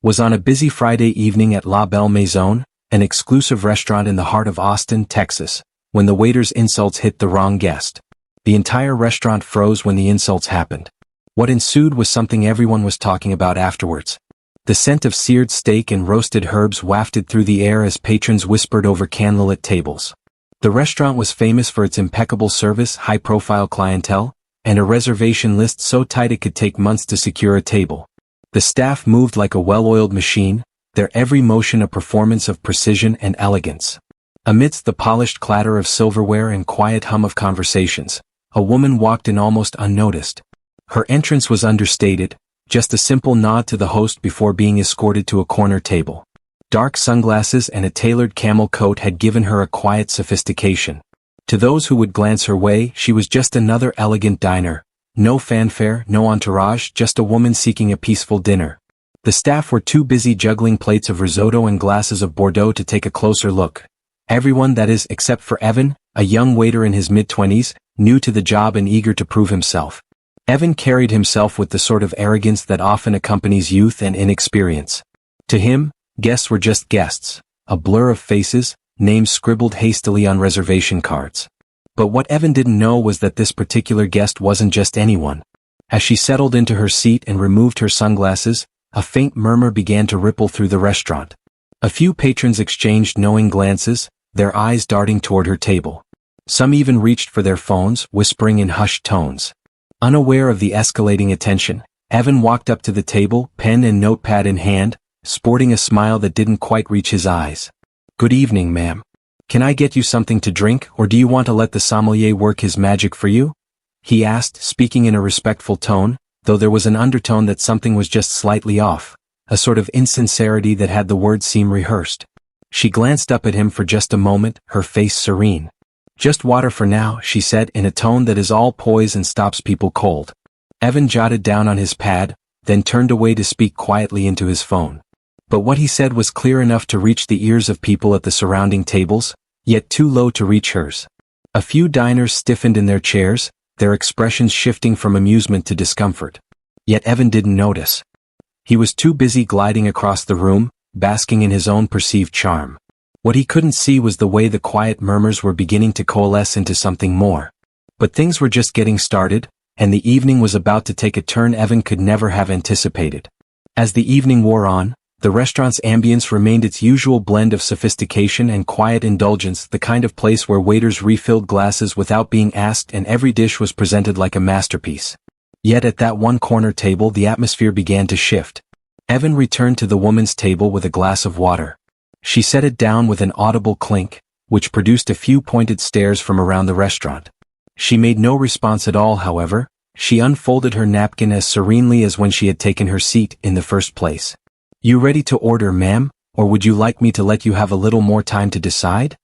was on a busy Friday evening at La Belle Maison, an exclusive restaurant in the heart of Austin, Texas, when the waiter's insults hit the wrong guest. The entire restaurant froze when the insults happened. What ensued was something everyone was talking about afterwards. The scent of seared steak and roasted herbs wafted through the air as patrons whispered over candlelit tables. The restaurant was famous for its impeccable service, high-profile clientele, and a reservation list so tight it could take months to secure a table. The staff moved like a well-oiled machine, their every motion a performance of precision and elegance. Amidst the polished clatter of silverware and quiet hum of conversations, a woman walked in almost unnoticed. Her entrance was understated, just a simple nod to the host before being escorted to a corner table. Dark sunglasses and a tailored camel coat had given her a quiet sophistication. To those who would glance her way, she was just another elegant diner. No fanfare, no entourage, just a woman seeking a peaceful dinner. The staff were too busy juggling plates of risotto and glasses of Bordeaux to take a closer look. Everyone, that is, except for Evan, a young waiter in his mid-20s, new to the job and eager to prove himself. Evan carried himself with the sort of arrogance that often accompanies youth and inexperience. To him, guests were just guests, a blur of faces, names scribbled hastily on reservation cards. But what Evan didn't know was that this particular guest wasn't just anyone. As she settled into her seat and removed her sunglasses, a faint murmur began to ripple through the restaurant. A few patrons exchanged knowing glances, their eyes darting toward her table. Some even reached for their phones, whispering in hushed tones. Unaware of the escalating attention, Evan walked up to the table, pen and notepad in hand, sporting a smile that didn't quite reach his eyes. "Good evening, ma'am. Can I get you something to drink, or do you want to let the sommelier work his magic for you?" he asked, speaking in a respectful tone, though there was an undertone that something was just slightly off, a sort of insincerity that had the words seem rehearsed. She glanced up at him for just a moment, her face serene. "Just water for now," she said in a tone that is all poise and stops people cold. Evan jotted down on his pad, then turned away to speak quietly into his phone. But what he said was clear enough to reach the ears of people at the surrounding tables, yet too low to reach hers. A few diners stiffened in their chairs, their expressions shifting from amusement to discomfort. Yet Evan didn't notice. He was too busy gliding across the room, basking in his own perceived charm. What he couldn't see was the way the quiet murmurs were beginning to coalesce into something more. But things were just getting started, and the evening was about to take a turn Evan could never have anticipated. As the evening wore on, the restaurant's ambience remained its usual blend of sophistication and quiet indulgence, the kind of place where waiters refilled glasses without being asked and every dish was presented like a masterpiece. Yet at that one corner table the atmosphere began to shift. Evan returned to the woman's table with a glass of water. She set it down with an audible clink, which produced a few pointed stares from around the restaurant. She made no response at all, however. She unfolded her napkin as serenely as when she had taken her seat in the first place. "You ready to order, ma'am, or would you like me to let you have a little more time to decide?"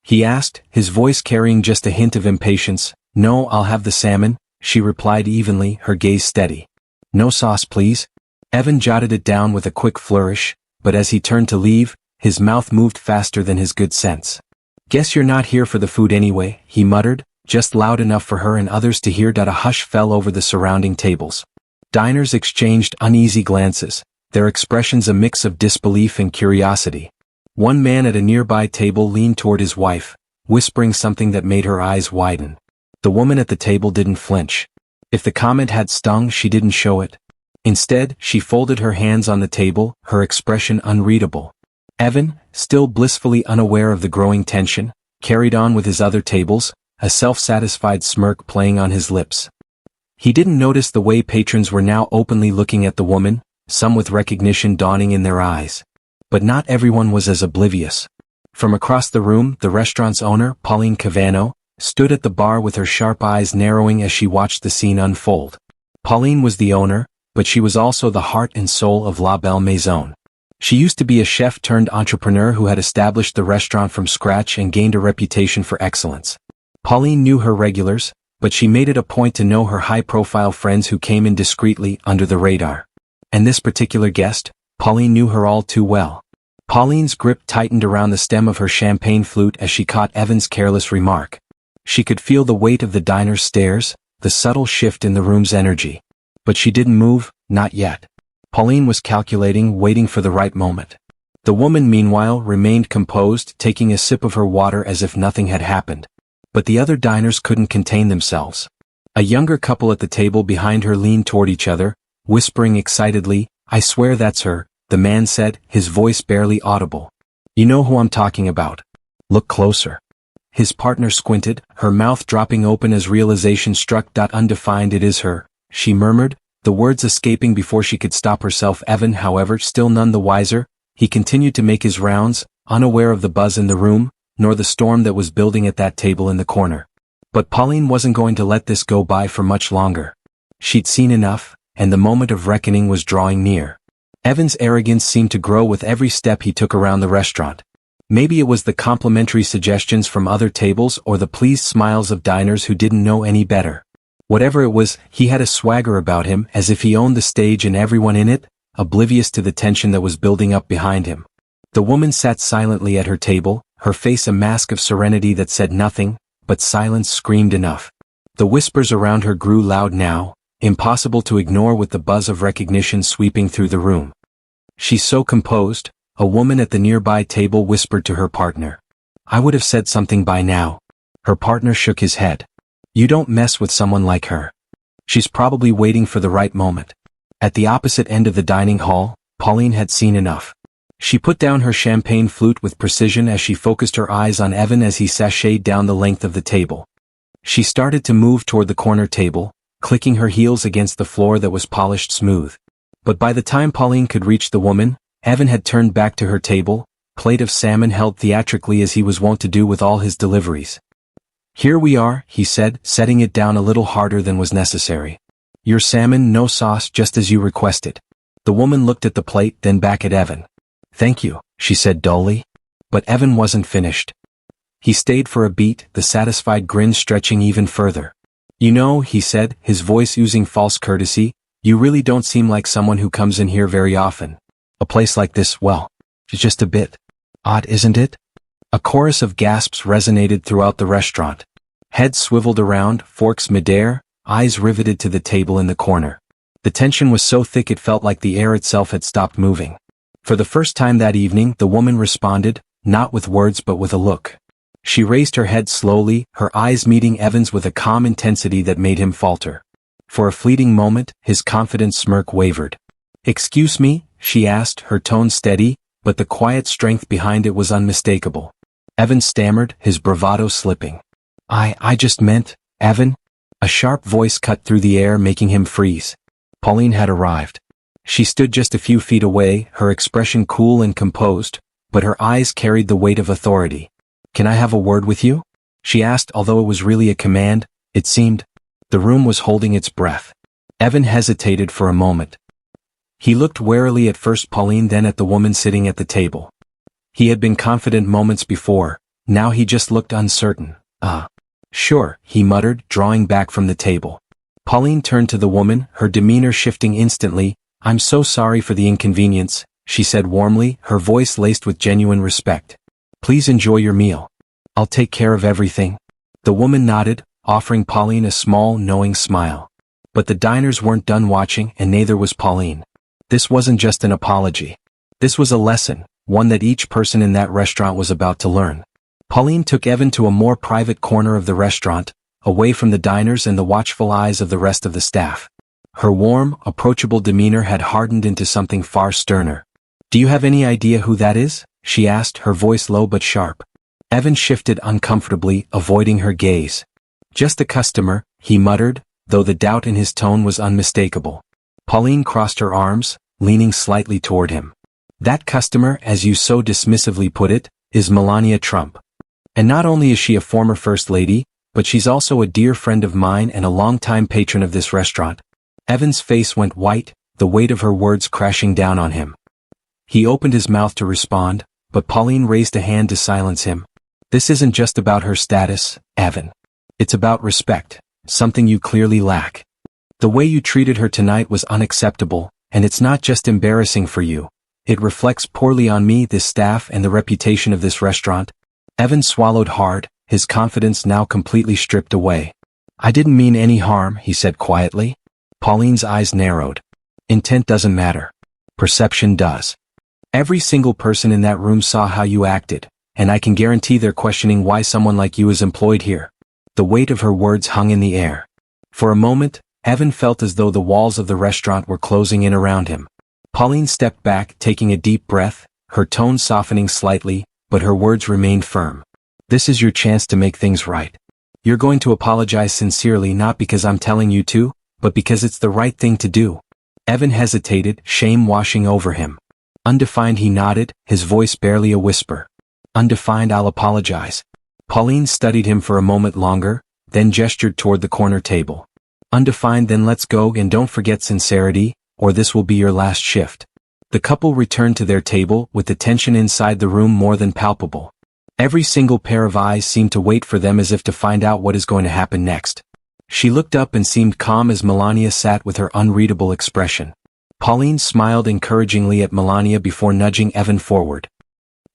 he asked, his voice carrying just a hint of impatience. "No, I'll have the salmon," she replied evenly, her gaze steady. "No sauce, please." Evan jotted it down with a quick flourish, but as he turned to leave, his mouth moved faster than his good sense. "Guess you're not here for the food anyway," he muttered, just loud enough for her and others to hear. A hush fell over the surrounding tables. Diners exchanged uneasy glances, their expressions a mix of disbelief and curiosity. One man at a nearby table leaned toward his wife, whispering something that made her eyes widen. The woman at the table didn't flinch. If the comment had stung, she didn't show it. Instead, she folded her hands on the table, her expression unreadable. Evan, still blissfully unaware of the growing tension, carried on with his other tables, a self-satisfied smirk playing on his lips. He didn't notice the way patrons were now openly looking at the woman, some with recognition dawning in their eyes. But not everyone was as oblivious. From across the room, the restaurant's owner, Pauline Cavano, stood at the bar with her sharp eyes narrowing as she watched the scene unfold. Pauline was the owner, but she was also the heart and soul of La Belle Maison. She used to be a chef turned entrepreneur who had established the restaurant from scratch and gained a reputation for excellence. Pauline knew her regulars, but she made it a point to know her high-profile friends who came in discreetly under the radar. And this particular guest, Pauline knew her all too well. Pauline's grip tightened around the stem of her champagne flute as she caught Evan's careless remark. She could feel the weight of the diner's stares, the subtle shift in the room's energy. But she didn't move, not yet. Pauline was calculating, waiting for the right moment. The woman, meanwhile, remained composed, taking a sip of her water as if nothing had happened. But the other diners couldn't contain themselves. A younger couple at the table behind her leaned toward each other, whispering excitedly, "I swear that's her," the man said, his voice barely audible. "You know who I'm talking about. Look closer." His partner squinted, her mouth dropping open as realization struck. "Undefined, it is her," she murmured, the words escaping before she could stop herself. Evan, however, still none the wiser, he continued to make his rounds, unaware of the buzz in the room, nor the storm that was building at that table in the corner. But Pauline wasn't going to let this go by for much longer. She'd seen enough, and the moment of reckoning was drawing near. Evan's arrogance seemed to grow with every step he took around the restaurant. Maybe it was the complimentary suggestions from other tables or the pleased smiles of diners who didn't know any better. Whatever it was, he had a swagger about him, as if he owned the stage and everyone in it, oblivious to the tension that was building up behind him. The woman sat silently at her table, her face a mask of serenity that said nothing, but silence screamed enough. The whispers around her grew loud now, impossible to ignore with the buzz of recognition sweeping through the room. "She's so composed," a woman at the nearby table whispered to her partner. "I would have said something by now." Her partner shook his head. "You don't mess with someone like her. She's probably waiting for the right moment." At the opposite end of the dining hall, Pauline had seen enough. She put down her champagne flute with precision as she focused her eyes on Evan as he sashayed down the length of the table. She started to move toward the corner table, clicking her heels against the floor that was polished smooth. But by the time Pauline could reach the woman, Evan had turned back to her table, plate of salmon held theatrically as he was wont to do with all his deliveries. "Here we are," he said, setting it down a little harder than was necessary. "Your salmon, no sauce, just as you requested." The woman looked at the plate, then back at Evan. "Thank you," she said dully. But Evan wasn't finished. He stayed for a beat, the satisfied grin stretching even further. "You know," he said, his voice oozing false courtesy, "you really don't seem like someone who comes in here very often. A place like this, well, it's just a bit odd, isn't it?" A chorus of gasps resonated throughout the restaurant. Heads swiveled around, forks midair, eyes riveted to the table in the corner. The tension was so thick it felt like the air itself had stopped moving. For the first time that evening, the woman responded, not with words but with a look. She raised her head slowly, her eyes meeting Evan's with a calm intensity that made him falter. For a fleeting moment, his confident smirk wavered. "Excuse me?" she asked, her tone steady, but the quiet strength behind it was unmistakable. Evan stammered, his bravado slipping. I just meant, Evan." A sharp voice cut through the air, making him freeze. Pauline had arrived. She stood just a few feet away, her expression cool and composed, but her eyes carried the weight of authority. "Can I have a word with you?" she asked, although it was really a command, it seemed. The room was holding its breath. Evan hesitated for a moment. He looked warily at first Pauline, then at the woman sitting at the table. He had been confident moments before, now he just looked uncertain. Sure," he muttered, drawing back from the table. Pauline turned to the woman, her demeanor shifting instantly. "I'm so sorry for the inconvenience," she said warmly, her voice laced with genuine respect. "Please enjoy your meal. I'll take care of everything." The woman nodded, offering Pauline a small, knowing smile. But the diners weren't done watching, and neither was Pauline. This wasn't just an apology. This was a lesson, one that each person in that restaurant was about to learn. Pauline took Evan to a more private corner of the restaurant, away from the diners and the watchful eyes of the rest of the staff. Her warm, approachable demeanor had hardened into something far sterner. "Do you have any idea who that is?" she asked, her voice low but sharp. Evan shifted uncomfortably, avoiding her gaze. "Just a customer," he muttered, though the doubt in his tone was unmistakable. Pauline crossed her arms, leaning slightly toward him. "That customer, as you so dismissively put it, is Melania Trump. And not only is she a former First Lady, but she's also a dear friend of mine and a longtime patron of this restaurant." Evan's face went white, the weight of her words crashing down on him. He opened his mouth to respond, but Pauline raised a hand to silence him. "This isn't just about her status, Evan. It's about respect, something you clearly lack. The way you treated her tonight was unacceptable, and it's not just embarrassing for you. It reflects poorly on me, this staff, and the reputation of this restaurant." Evan swallowed hard, his confidence now completely stripped away. "I didn't mean any harm," he said quietly. Pauline's eyes narrowed. "Intent doesn't matter. Perception does. Every single person in that room saw how you acted, and I can guarantee they're questioning why someone like you is employed here. The weight of her words hung in the air. For a moment, Evan felt as though the walls of the restaurant were closing in around him. Pauline stepped back, taking a deep breath, her tone softening slightly, but her words remained firm. This is your chance to make things right. You're going to apologize sincerely, not because I'm telling you to, but because it's the right thing to do. Evan hesitated, shame washing over him. Undefined, he nodded, his voice barely a whisper. Undefined, I'll apologize. Pauline studied him for a moment longer, then gestured toward the corner table. Undefined, then let's go, and don't forget sincerity, or this will be your last shift. The couple returned to their table, with the tension inside the room more than palpable. Every single pair of eyes seemed to wait for them as if to find out what is going to happen next. She looked up and seemed calm as Melania sat with her unreadable expression. Pauline smiled encouragingly at Melania before nudging Evan forward.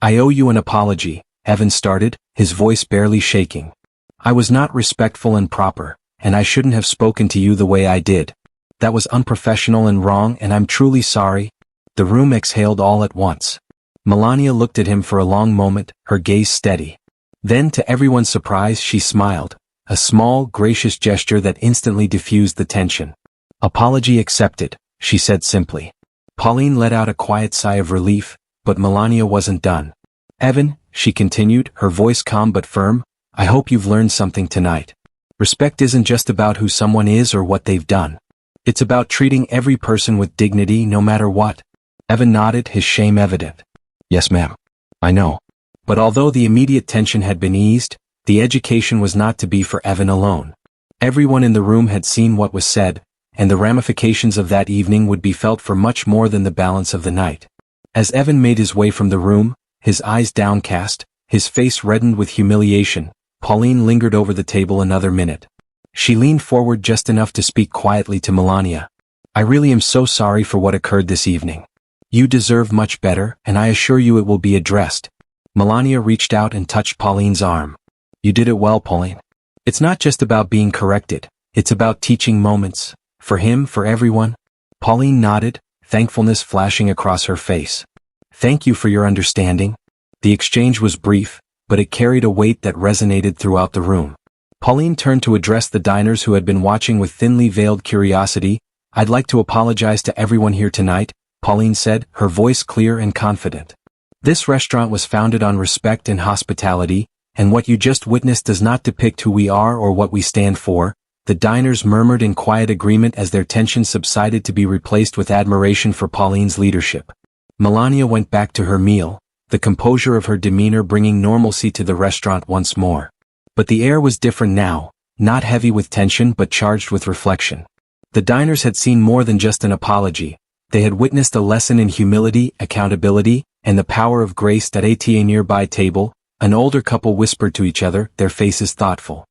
I owe you an apology, Evan started, his voice barely shaking. I was not respectful and proper, and I shouldn't have spoken to you the way I did. That was unprofessional and wrong, and I'm truly sorry. The room exhaled all at once. Melania looked at him for a long moment, her gaze steady. Then, to everyone's surprise, she smiled, a small, gracious gesture that instantly diffused the tension. Apology accepted, she said simply. Pauline let out a quiet sigh of relief, but Melania wasn't done. Evan, she continued, her voice calm but firm, I hope you've learned something tonight. Respect isn't just about who someone is or what they've done. It's about treating every person with dignity no matter what. Evan nodded, his shame evident. Yes, ma'am. I know. But although the immediate tension had been eased, the education was not to be for Evan alone. Everyone in the room had seen what was said, and the ramifications of that evening would be felt for much more than the balance of the night. As Evan made his way from the room, his eyes downcast, his face reddened with humiliation, Pauline lingered over the table another minute. She leaned forward just enough to speak quietly to Melania. I really am so sorry for what occurred this evening. You deserve much better, and I assure you it will be addressed. Melania reached out and touched Pauline's arm. You did it well, Pauline. It's not just about being corrected, it's about teaching moments. For him, for everyone. Pauline nodded, thankfulness flashing across her face. Thank you for your understanding. The exchange was brief, but it carried a weight that resonated throughout the room. Pauline turned to address the diners who had been watching with thinly veiled curiosity. I'd like to apologize to everyone here tonight, Pauline said, her voice clear and confident. This restaurant was founded on respect and hospitality, and what you just witnessed does not depict who we are or what we stand for. The diners murmured in quiet agreement as their tension subsided to be replaced with admiration for Pauline's leadership. Melania went back to her meal, the composure of her demeanor bringing normalcy to the restaurant once more. But the air was different now, not heavy with tension but charged with reflection. The diners had seen more than just an apology. They had witnessed a lesson in humility, accountability, and the power of grace. At a nearby table, an older couple whispered to each other, their faces thoughtful.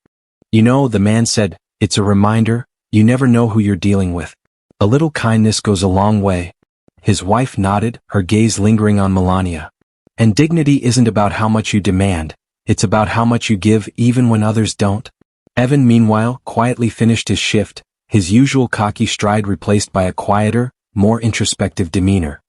You know, the man said, it's a reminder, you never know who you're dealing with. A little kindness goes a long way. His wife nodded, her gaze lingering on Melania. And dignity isn't about how much you demand, it's about how much you give even when others don't. Evan, meanwhile, quietly finished his shift, his usual cocky stride replaced by a quieter, more introspective demeanor.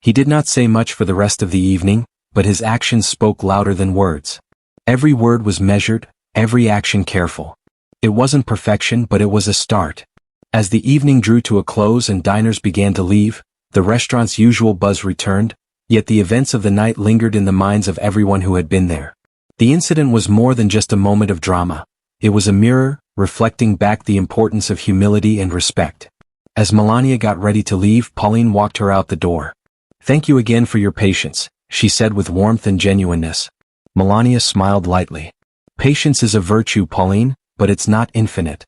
He did not say much for the rest of the evening, but his actions spoke louder than words. Every word was measured, every action careful. It wasn't perfection, but it was a start. As the evening drew to a close and diners began to leave, the restaurant's usual buzz returned, yet the events of the night lingered in the minds of everyone who had been there. The incident was more than just a moment of drama. It was a mirror, reflecting back the importance of humility and respect. As Melania got ready to leave, Pauline walked her out the door. Thank you again for your patience, she said with warmth and genuineness. Melania smiled lightly. Patience is a virtue, Pauline, but it's not infinite.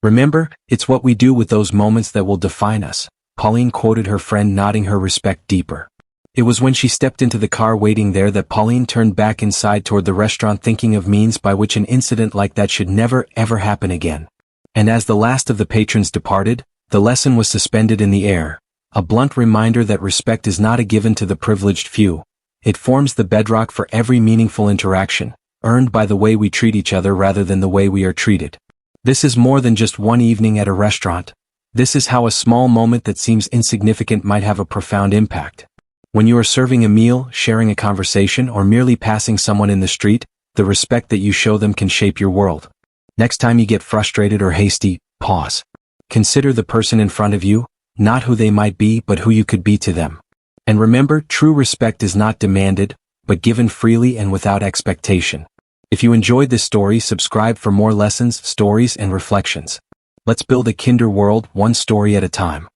Remember, it's what we do with those moments that will define us, Pauline quoted her friend, nodding her respect deeper. It was when she stepped into the car waiting there that Pauline turned back inside toward the restaurant, thinking of means by which an incident like that should never ever happen again. And as the last of the patrons departed, the lesson was suspended in the air, a blunt reminder that respect is not a given to the privileged few. It forms the bedrock for every meaningful interaction, earned by the way we treat each other rather than the way we are treated. This is more than just one evening at a restaurant. This is how a small moment that seems insignificant might have a profound impact. When you are serving a meal, sharing a conversation, or merely passing someone in the street, the respect that you show them can shape your world. Next time you get frustrated or hasty, pause. Consider the person in front of you, not who they might be but who you could be to them. And remember, true respect is not demanded, but given freely and without expectation. If you enjoyed this story, subscribe for more lessons, stories, and reflections. Let's build a kinder world, one story at a time.